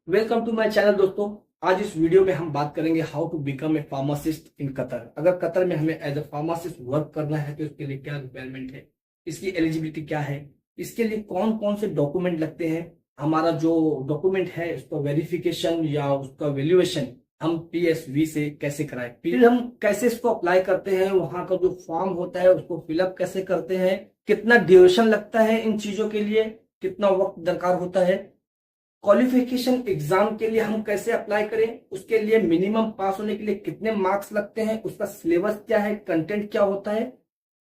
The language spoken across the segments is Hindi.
वेलकम टू माय चैनल दोस्तों। आज इस वीडियो में हम बात करेंगे how to become a pharmacist in Qatar. अगर कतर में हमें एज ए फार्मासिस्ट वर्क करना है तो इसके लिए क्या रिक्वायरमेंट है, इसकी एलिजिबिलिटी क्या है, इसके लिए कौन कौन से डॉक्यूमेंट लगते हैं, हमारा जो डॉक्यूमेंट है उसका वेरिफिकेशन या उसका वैल्यूएशन हम PSV से कैसे कराएं, फिर हम कैसे इसको अप्लाई करते हैं, वहां का जो फॉर्म होता है उसको फिलअप कैसे करते हैं, कितना ड्यूरेशन लगता है इन चीजों के लिए, कितना वक्त दरकार होता है, क्वालिफिकेशन एग्जाम के लिए हम कैसे अप्लाई करें, उसके लिए मिनिमम पास होने के लिए कितने मार्क्स लगते हैं, उसका सिलेबस क्या है, कंटेंट क्या होता है,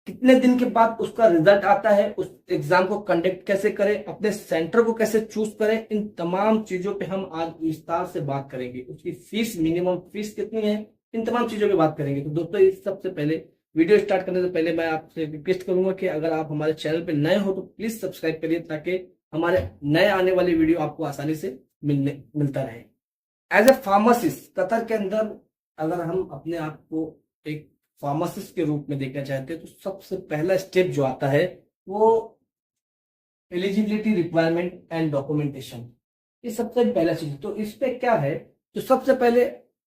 कितने दिन के बाद उसका रिजल्ट आता है, उस एग्जाम को कंडक्ट कैसे करें, अपने सेंटर को कैसे चूज करें, इन तमाम चीजों पे हम आज विस्तार से बात करेंगे। उसकी फीस, मिनिमम फीस कितनी है, इन तमाम चीजों पे बात करेंगे। तो दोस्तों, इस सबसे पहले वीडियो स्टार्ट करने से पहले मैं आपसे रिक्वेस्ट करूंगा कि अगर आप हमारे चैनल पे नए हो तो प्लीज सब्सक्राइब करिए ताकि हमारे नए आने वाले वीडियो आपको आसानी से मिलता रहे। एज ए फार्मासिस्ट कतर के अंदर अगर हम अपने आप को एक फार्मासिस्ट के रूप में देखना चाहते हैं तो सबसे पहला स्टेप जो आता है वो एलिजिबिलिटी रिक्वायरमेंट एंड डॉक्यूमेंटेशन। ये सबसे पहला चीज। तो इस पे क्या है, तो सबसे पहले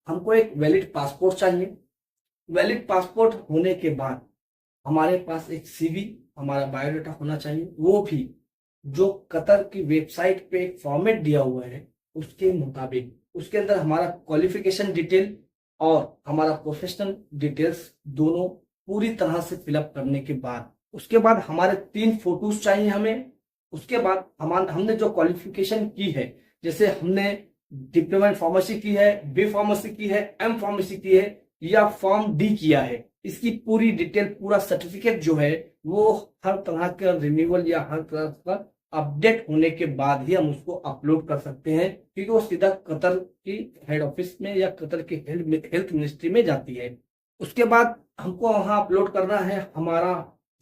हमको एक वैलिड पासपोर्ट चाहिए। वैलिड पासपोर्ट होने के बाद हमारे पास एक CV, हमारा बायोडाटा होना चाहिए, वो भी जो कतर की वेबसाइट पे एक फॉर्मेट दिया हुआ है उसके मुताबिक। उसके अंदर हमारा क्वालिफिकेशन डिटेल और हमारा प्रोफेशनल डिटेल्स दोनों पूरी तरह से फिलअप करने के बाद, उसके बाद हमारे 3 फोटोज चाहिए हमें। उसके बाद हमने जो क्वालिफिकेशन की है, जैसे हमने डिप्लोमा इन फार्मेसी की है, B फार्मेसी की है, M फार्मेसी की है या फॉर्म D किया है, इसकी पूरी डिटेल, पूरा सर्टिफिकेट जो है वो हर तरह का रिन्यूअल या हर तरह का अपडेट होने के बाद ही हम उसको अपलोड कर सकते हैं, क्योंकि वो सीधा कतर की हेड ऑफिस में या कतर की हेल्थ मिनिस्ट्री में जाती है। उसके बाद हमको वहां अपलोड करना है हमारा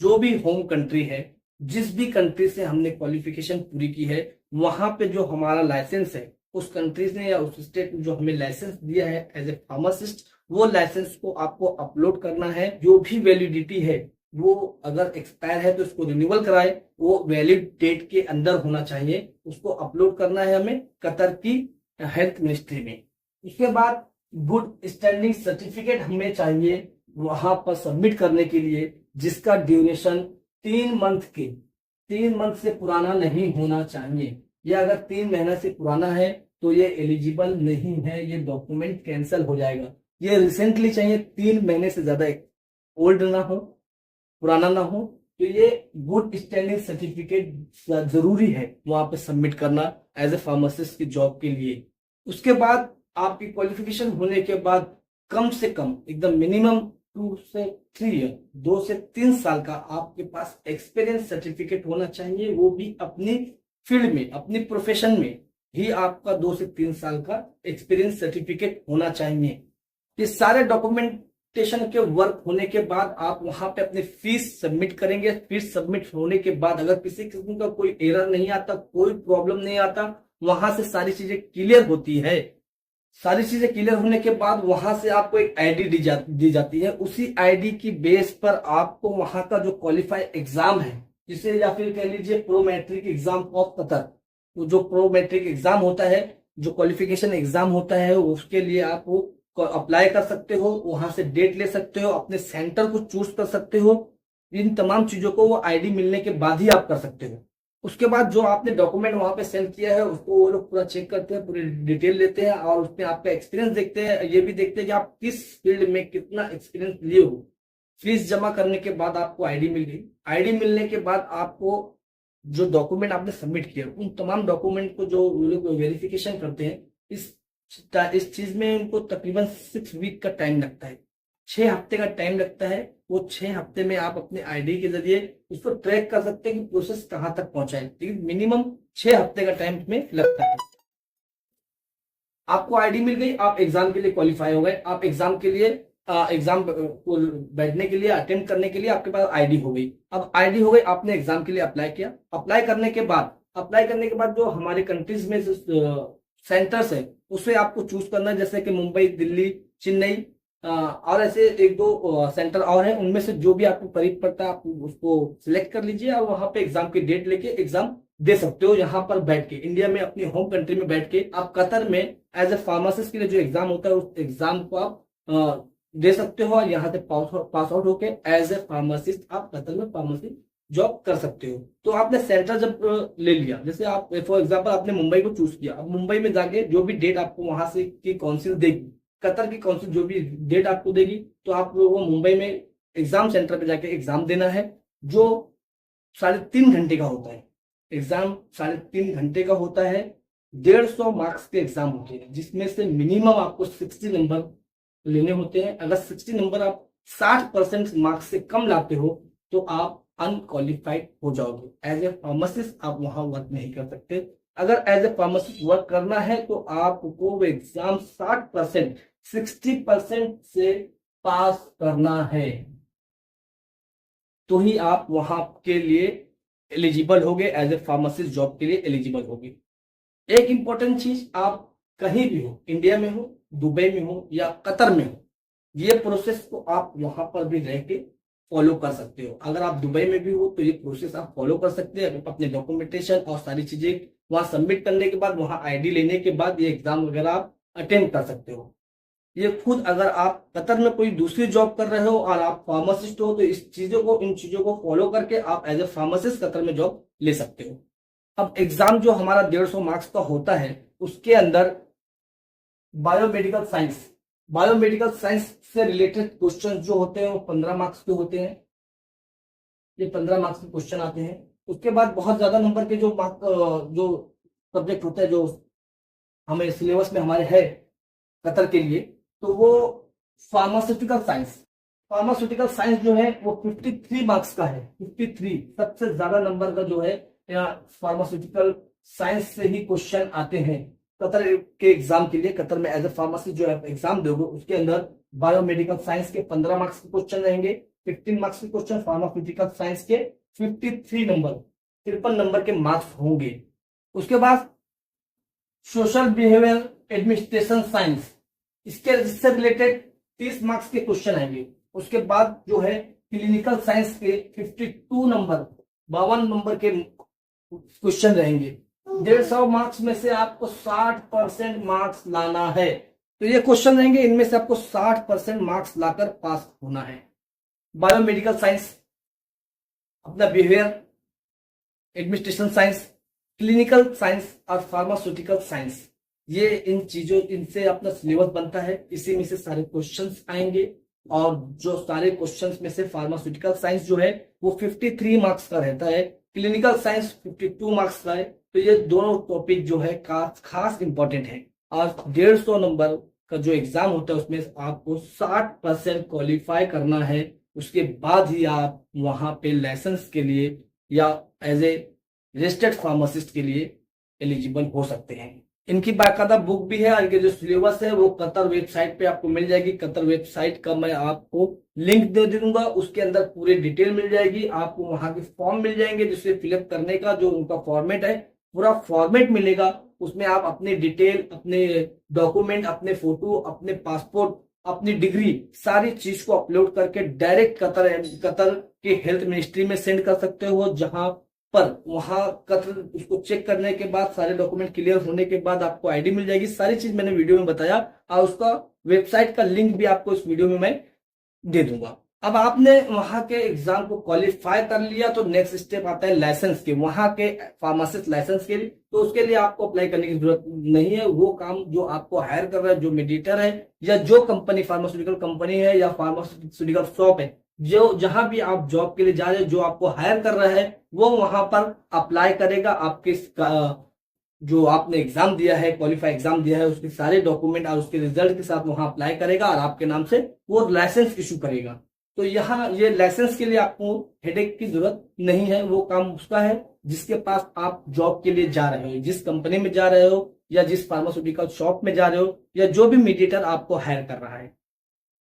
जो भी होम कंट्री है, जिस भी कंट्री से हमने क्वालिफिकेशन पूरी की है, वहां पे जो हमारा लाइसेंस है, उस कंट्री ने या उस स्टेट ने जो हमें लाइसेंस दिया है एज ए फार्मासिस्ट, वो लाइसेंस को आपको अपलोड करना है। जो भी वैलिडिटी है वो अगर एक्सपायर है तो उसको रिन्यूअल कराए, वो वैलिड डेट के अंदर होना चाहिए, उसको अपलोड करना है हमें कतर की हेल्थ मिनिस्ट्री में। उसके बाद गुड स्टैंडिंग सर्टिफिकेट हमें चाहिए वहां पर सबमिट करने के लिए, जिसका ड्यूरेशन 3 मंथ से पुराना नहीं होना चाहिए। या अगर 3 महीना से पुराना है तो ये एलिजिबल नहीं है, ये डॉक्यूमेंट कैंसिल हो जाएगा। ये रिसेंटली चाहिए, 3 महीने से ज्यादा ओल्ड ना हो, पुराना ना हो। तो ये गुड स्टैंडिंग सर्टिफिकेट जरूरी है वहां पे सबमिट करना एज ए फार्मासिस्ट की जॉब के लिए। उसके बाद आपकी क्वालिफिकेशन होने के बाद कम से कम एकदम मिनिमम 2 से 3 ईयर, 2 से 3 साल का आपके पास एक्सपीरियंस सर्टिफिकेट होना चाहिए, वो भी अपनी फील्ड में, अपनी प्रोफेशन में ही आपका 2 से 3 साल का एक्सपीरियंस सर्टिफिकेट होना चाहिए। ये सारे डॉक्यूमेंटेशन के वर्क होने के बाद आप वहां पे अपनी फीस सबमिट करेंगे। फीस सबमिट होने के बाद अगर किसी किस्म का कोई एरर नहीं आता, कोई प्रॉब्लम नहीं आता, वहां से सारी चीजें क्लियर होती है। सारी चीजें क्लियर होने के बाद वहां से आपको एक ID दी जाती है। उसी ID की बेस पर आपको वहां का जो क्वालिफाई एग्जाम है, जिसे या फिर कह लीजिए Prometric exam of Qatar, तो जो प्रो मैट्रिक एग्जाम होता है, जो क्वालिफिकेशन एग्जाम होता है, उसके लिए आप अप्लाई कर सकते हो, वहां से डेट ले सकते हो, अपने सेंटर को चूज कर सकते हो। इन तमाम चीजों को वो ID मिलने के बाद ही आप कर सकते हो। उसके बाद जो आपने डॉक्यूमेंट वहां पे सेंड किया है उसको वो लोग पूरा चेक करते हैं, पूरी डिटेल लेते हैं और उसमें आपका एक्सपीरियंस देखते हैं। ये भी देखते हैं कि आप किस फील्ड में कितना एक्सपीरियंस लिए हो। फीस जमा करने के बाद आपको ID मिल गई। ID मिलने के बाद आपको जो डॉक्यूमेंट आपने सबमिट किया, उन तमाम डॉक्यूमेंट को जो लोग वेरिफिकेशन करते हैं, इस चीज में उनको तकरीबन 6 वीक का टाइम लगता है, 6 हफ्ते का टाइम लगता है। वो 6 हफ्ते में आप अपने ID के जरिए उसको ट्रैक कर सकते हैं कि प्रोसेस कहां तक पहुंचा है, लेकिन मिनिमम 6 हफ्ते का टाइम में लगता है। आपको ID मिल गई, आप एग्जाम के लिए क्वालिफाई हो गए। आप एग्जाम के लिए एग्जाम को बैठने के लिए, अटेंड करने के लिए आपके पास ID हो गई। अब ID हो गई, आपने एग्जाम के लिए अप्लाई किया। अप्लाई करने के बाद जो हमारे कंट्रीज में सेंटर्स है उसे आपको चूज करना है, जैसे कि मुंबई, दिल्ली, चेन्नई और ऐसे 1-2 सेंटर और हैं। उनमें से जो भी आपको करीब पड़ता है आप उसको सिलेक्ट कर लीजिए और वहां पे एग्जाम की डेट लेके एग्जाम दे सकते हो यहाँ पर बैठ के, इंडिया में अपनी होम कंट्री में बैठ के आप कतर में एज ए फार्मासिस्ट के लिए जो एग्जाम होता है उस एग्जाम को आप दे सकते हो और यहाँ से पास आउट होके एज ए फार्मासिस्ट आप कतर में फार्मेसी जॉब कर सकते हो। तो आपने सेंटर जब ले लिया, जैसे आप फॉर एग्जांपल आपने मुंबई को चूज किया, अब मुंबई में जाके जो भी डेट आपको वहां से की काउंसिल देगी, कतर की काउंसिल जो भी डेट आपको देगी, तो आप वो मुंबई में एग्जाम सेंटर पे जाके एग्जाम देना है, जो 3.5 घंटे का होता है। एग्जाम 3.5 घंटे का होता है, 150 मार्क्स के एग्जाम होते हैं, जिसमें से मिनिमम आपको 60 नंबर लेने होते हैं। अगर 60 नंबर आप 60% मार्क्स से कम लाते हो तो आप अनक्वालिफाइड हो जाओगे। एज ए फार्मासिस्ट आप वहां वर्क नहीं कर सकते। अगर एज ए फार्मासिस्ट वर्क करना है तो आपको वो एग्जाम 60% 60% से पास करना है, तो ही आप वहां के लिए एलिजिबल होगे, एज ए फार्मासिस्ट जॉब के लिए एलिजिबल होगे। एक इंपॉर्टेंट चीज, आप कहीं भी हो, इंडिया में हो, दुबई में हो या कतर में हो, ये प्रोसेस को आप वहां पर भी रह के फॉलो कर सकते हो। अगर आप दुबई में भी हो तो ये प्रोसेस आप फॉलो कर सकते हैं। अपने डॉक्यूमेंटेशन और सारी चीजें वहां सबमिट करने के बाद, वहां आईडी लेने के बाद ये एग्जाम वगैरह आप अटेम्प्ट कर सकते हो। ये खुद अगर आप कतर में कोई दूसरी जॉब कर रहे हो और आप फार्मासिस्ट हो तो इन चीजों को फॉलो करके आप एज ए फार्मासिस्ट कतर में जॉब ले सकते हो। अब एग्जाम जो हमारा 150 मार्क्स का होता है, उसके अंदर बायोमेडिकल साइंस से रिलेटेड क्वेश्चन जो होते हैं वो 15 मार्क्स के होते हैं। ये 15 मार्क्स के क्वेश्चन आते हैं। उसके बाद बहुत ज्यादा नंबर के जो सब्जेक्ट होता है जो हमें सिलेबस में हमारे है कतर के लिए, तो वो फार्मास्यूटिकल साइंस जो है वो 53 मार्क्स का है। 53 सबसे ज्यादा नंबर का जो है फार्मास्यूटिकल साइंस से ही क्वेश्चन आते हैं कतर के एग्जाम के लिए। कतर में एज ए फार्मासिस्ट जो है एग्जाम दोगे, उसके अंदर बायोमेडिकल साइंस के 15 मार्क्स के क्वेश्चन रहेंगे, 15 मार्क्स के क्वेश्चन, फार्मास्यूटिकल साइंस के 53 नंबर के मार्क्स होंगे। उसके बाद सोशल बिहेवियर एडमिनिस्ट्रेशन साइंस, इससे रिलेटेड 30 मार्क्स के क्वेश्चन आएंगे। उसके बाद जो है क्लिनिकल साइंस के 52 नंबर के क्वेश्चन रहेंगे। 150 मार्क्स में से आपको 60% मार्क्स लाना है, तो ये क्वेश्चन रहेंगे, इनमें से आपको 60% मार्क्स लाकर पास होना है। बायोमेडिकल साइंस, अपना behaviour administration science, clinical science और फार्मास्यूटिकल साइंस, ये इनसे अपना सिलेबस बनता है, इसी में से सारे क्वेश्चंस आएंगे। और जो सारे क्वेश्चंस में से फार्मास्यूटिकल साइंस जो है वो 53 मार्क्स का रहता है, क्लिनिकल साइंस 52 मार्क्स का है। तो ये दोनों टॉपिक जो है खास इंपॉर्टेंट है। और 150 नंबर का जो एग्जाम होता है उसमें आपको 60% क्वालिफाई करना है, उसके बाद ही आप वहां पे लाइसेंस के लिए या एज ए रजिस्टर्ड फार्मासिस्ट के लिए एलिजिबल हो सकते हैं। इनकी बाकायदा बुक भी है, इनके जो सिलेबस है वो कतर वेबसाइट पे आपको मिल जाएगी। कतर वेबसाइट का मैं आपको लिंक दे दूंगा, उसके अंदर पूरी डिटेल मिल जाएगी। आपको वहां के फॉर्म मिल जाएंगे जिससे फिलअप करने का जो उनका फॉर्मेट है, पूरा फॉर्मेट मिलेगा। उसमें आप अपनी डिटेल, अपने डॉक्यूमेंट, अपने फोटो, अपने पासपोर्ट, अपनी डिग्री, सारी चीज को अपलोड करके डायरेक्ट कतर के हेल्थ मिनिस्ट्री में सेंड कर सकते हो, जहां पर वहां कतर उसको चेक करने के बाद, सारे डॉक्यूमेंट क्लियर होने के बाद आपको आईडी मिल जाएगी। सारी चीज मैंने वीडियो में बताया और उसका वेबसाइट का लिंक भी आपको इस वीडियो में मैं दे दूंगा। अब आपने वहां के एग्जाम को क्वालिफाई कर लिया तो नेक्स्ट स्टेप आता है लाइसेंस के, वहां के फार्मासिस्ट लाइसेंस के लिए। तो उसके लिए आपको अप्लाई करने की जरूरत नहीं है। वो काम जो आपको हायर कर रहा है, जो मेडिएटर है या जो कंपनी फार्मास्यूटिकल कंपनी है या फार्मास्यूटिकल शॉप है, जो जहां भी आप जॉब के लिए जा रहे हो, जो आपको हायर कर रहा है वो वहां पर अप्लाई करेगा। आपके जो आपने एग्जाम दिया है, क्वालिफाई एग्जाम दिया है, उसके सारे डॉक्यूमेंट और उसके रिजल्ट के साथ वहां अप्लाई करेगा और आपके नाम से वो लाइसेंस इशू करेगा। तो यहाँ ये लाइसेंस के लिए आपको हेडेक की जरूरत नहीं है। वो काम उसका है जिसके पास आप जॉब के लिए जा रहे हो, जिस कंपनी में जा रहे हो या जिस फार्मास्यूटिकल शॉप में जा रहे हो या जो भी मीडिएटर आपको हायर कर रहा है।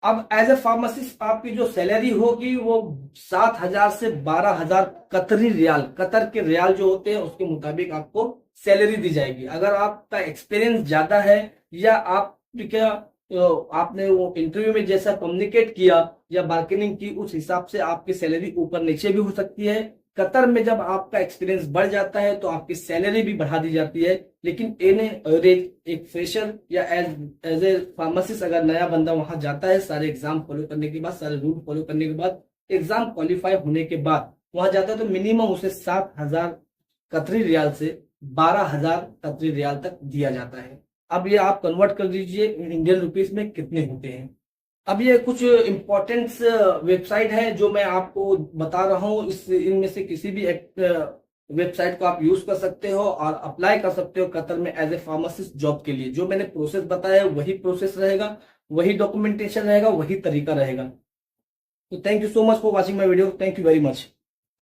अब एज ए फार्मासिस्ट आपकी जो सैलरी होगी वो 7,000 से 12,000 कतरी रियाल, कतर के रियाल जो होते हैं उसके मुताबिक आपको सैलरी दी जाएगी। अगर आपका एक्सपीरियंस ज्यादा है या आपने वो इंटरव्यू में जैसा कम्युनिकेट किया या बार्गेनिंग की, उस हिसाब से आपकी सैलरी ऊपर नीचे भी हो सकती है। कतर में जब आपका एक्सपीरियंस बढ़ जाता है तो आपकी सैलरी भी बढ़ा दी जाती है, लेकिन इन एवरेज एक फ्रेशर या एज ए फार्मासिस्ट अगर नया बंदा वहां जाता है, सारे एग्जाम फॉलो करने के बाद, सारे रूल फॉलो करने के बाद, एग्जाम क्वालिफाई होने के बाद वहां जाता है तो मिनिमम उसे 7,000 कतरी रियाल से 12,000 कतरी रियाल तक दिया जाता है। अब ये आप कन्वर्ट कर दीजिए इंडियन रुपीस में कितने होते हैं। अब ये कुछ इम्पोर्टेंट वेबसाइट है जो मैं आपको बता रहा हूँ, इस इनमें से किसी भी एक वेबसाइट को आप यूज कर सकते हो और अप्लाई कर सकते हो कतर में एज ए फार्मासिस्ट जॉब के लिए। जो मैंने प्रोसेस बताया वही प्रोसेस रहेगा, वही डॉक्यूमेंटेशन रहेगा, वही तरीका रहेगा। तो thank you so much for watching my video. Thank you very much.